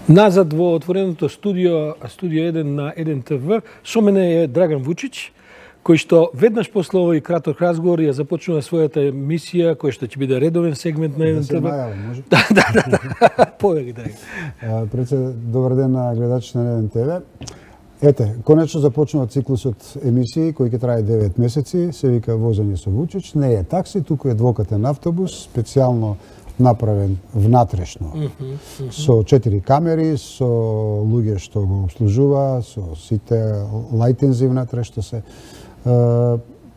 Назад во отвореното студио 1 на 1 ТВ, со мене е Драган Вучич, кој што веднаш после овој краток разговор ја започнува својата емисија, која што ќе биде редовен сегмент на 1 ТВ. Да. Повели, Драган. Добар ден на гледачите на 1 ТВ. Ете, конечно започнува циклусот емисии кој ќе трае 9 месеци, се вика Возење со Вучич. Не е такси, туку е двокатен автобус, специјално направен внатрешно, со 4 камери, со луѓе што го обслужува, со сите лајтензи внатре што се.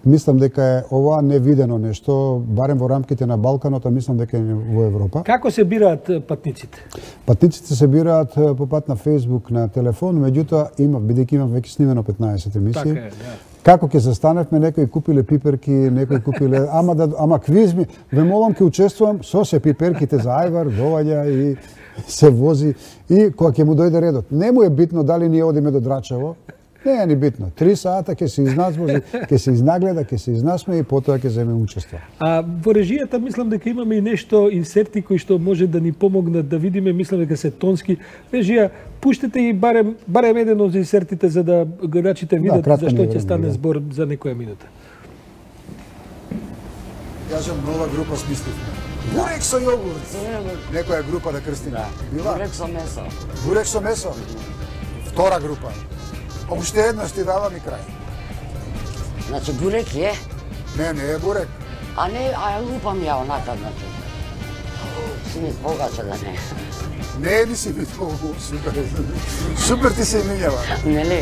Мислам дека е ова невидено нешто, барем во рамките на Балканот, а мислам дека е во Европа. Како се бираат патниците? Патниците се бираат по пат на Facebook, на телефон, меѓутоа бидејќи имам веќе снимено 15 емисии. Така е, да. Како ќе застаневме, некои купиле пиперки, некои купиле, ама квизми, ве молам ќе учествувам, со се пиперките за ајвар, доаѓа и се вози и кога ќе му дојде редот. Не му е битно дали ние одиме до Драчево, не е ни битно. 3 сата ќе се изназможи, ќе се изнагледа, ќе се изнасме и потоа ќе земе учество. А во режијата мислам дека имаме и нешто инсерти кои што може да ни помогнат да видиме, мислам дека се тонски. Режија, пуштете и барем еден од инсертите за да гледачите видат зашто ќе стане збор за некоја минута. Кажам, нова група смисливме. Бурек со јогурт. Некоја група да крстиме. Бурек со месо. Бурек со месо. Втора група. Уште едно ти давам и крај. Значи бурек е? Не е бурек. А не, а лупам ја онака, значи. Си ми погача да не. Не ли си бит многу супер. Супер ти се имињава. Нели?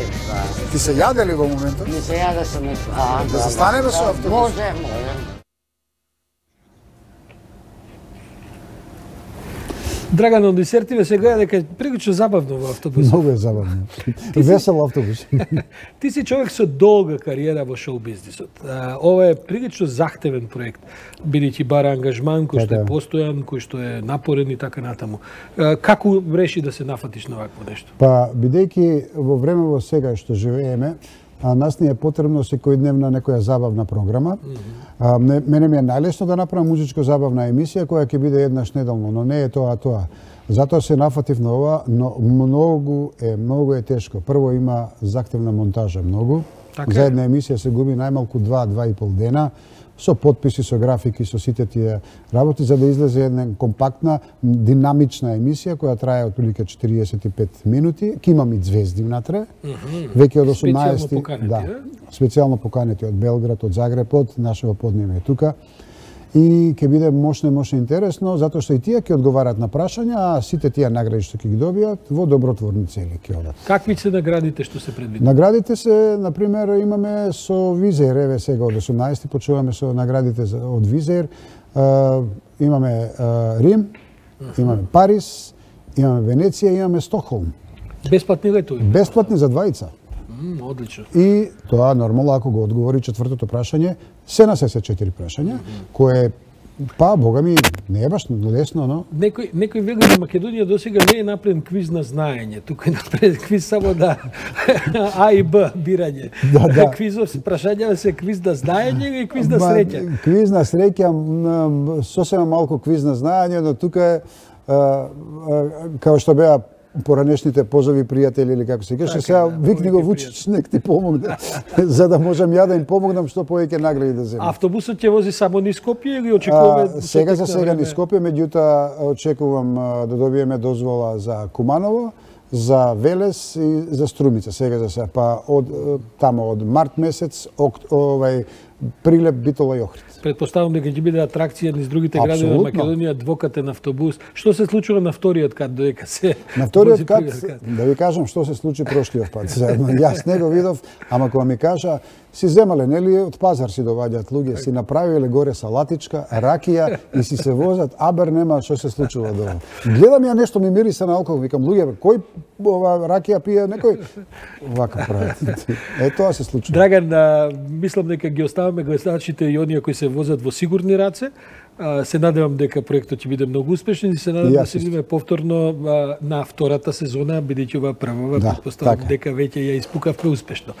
Ти се јаде ли во моментот? Не се јаде со ме. Да застанеме со автобус? Може. Драган, од инсертиве се гледа дека е прилично забавно во автобус. Многу е забавно. Весел автобус. Ти си човек со долга кариера во шоу бизнисот. Ова е прилично захтевен проект, бидејќи бара ангажман кој што е постојан, кој што е напорен и така натаму. Како реши да се нафатиш на вакво нешто? Па, бидејќи во времево сега што живееме, нас ни е потребно секојдневна некоја забавна програма. Мене ми е најлесно да направам музичко забавна емисија која ќе биде еднаш неделно, но не е тоа. Затоа се нафатив на ова, но многу е тешко. Прво има захтевна монтажа многу. За една емисија се губи најмалку 2-2,5 дена, со подписи, со графики, со сите тие работи, за да излезе една компактна, динамична емисија, која трае отприлика 45 минути. Ке имам и звезди внатре. Веќе од 18... Специјално поканети од Белград, од Загреб, од нашето подневе тука. И ќе биде мощно интересно, затоа што и тие ќе одговарат на прашања, а сите тие награди што ќе ги добијат во добротворни цели ќе одат. Какви се наградите што се предвидени? Наградите се, например, имаме со Визер, еве сега од 18 почуваме со наградите од Визер. Имаме Рим, имаме Париз, имаме Венеција, имаме Стокхолм. Бесплатни летови? Бесплатни за двајца. Одлично. И тоа нормално ако го одговори четвртото прашање, се на се 4 прашања, кое бога ми не е баш лесно, но некој вели дека Македонија досега не е направен квиз на знаење, туку е направен квиз само да А и Б бирање. Квизов се прашања се квиз на знаење или квиз на среќа? Квиз на среќа, сосема малку квиз на знаење, но тука е као што беа поранешните позови пријатели или како се каже, сега викни го Вучич, нек ти помогне, за да можам ја да им помогнам што повеќе награди да земам. Автобусот ќе вози само низ Скопје или очекуваме? Сега за сега низ Скопје, меѓутоа очекувам да добиеме дозвола за Куманово, за Велес и за Струмица, сега за сега, па од март месец, Прилеп, Битола и Охрид. Предпоставам дека ќе биде атракција низ другите градови на Македонија, двокатен автобус. Што се случува на вториот кат додека се... На вториот кат, да ви кажам што се случи прошлиот пат. Јас не го видов, ама кога ми кажа, си земале, нели од пазар си доваѓаат луѓе, си направиле горе салатичка, ракија и си се возат, абер нема што се случува долу. Гледам ја нешто ми мириса на алкохол, викам луѓе, кој ракија пие, некој вака прават. Тоа се случува. Драган, мислам дека ги оставаме гледачите и оние кои се возат во сигурни раце. Се надевам дека проектот ќе биде многу успешен и се надевам да се видиме повторно на втората сезона, бидејќи ова првава, предпоставам дека веќе ја испукавме успешно.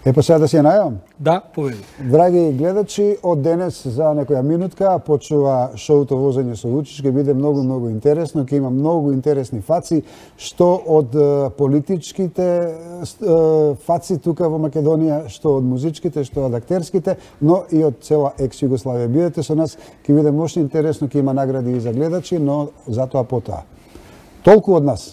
Па сега да си ја најавам. Да, поведи. Драги гледачи, од денес за некоја минутка почува шоуто Возење со Вучич, ќе биде многу интересно, ќе има многу интересни фаци, што од политичките фаци тука во Македонија, што од музичките, што од актерските, но и од цела екс-Југославија. Бидете со нас, ќе биде мощно интересно, ќе има награди и за гледачи, но затоа потоа. Толку од нас.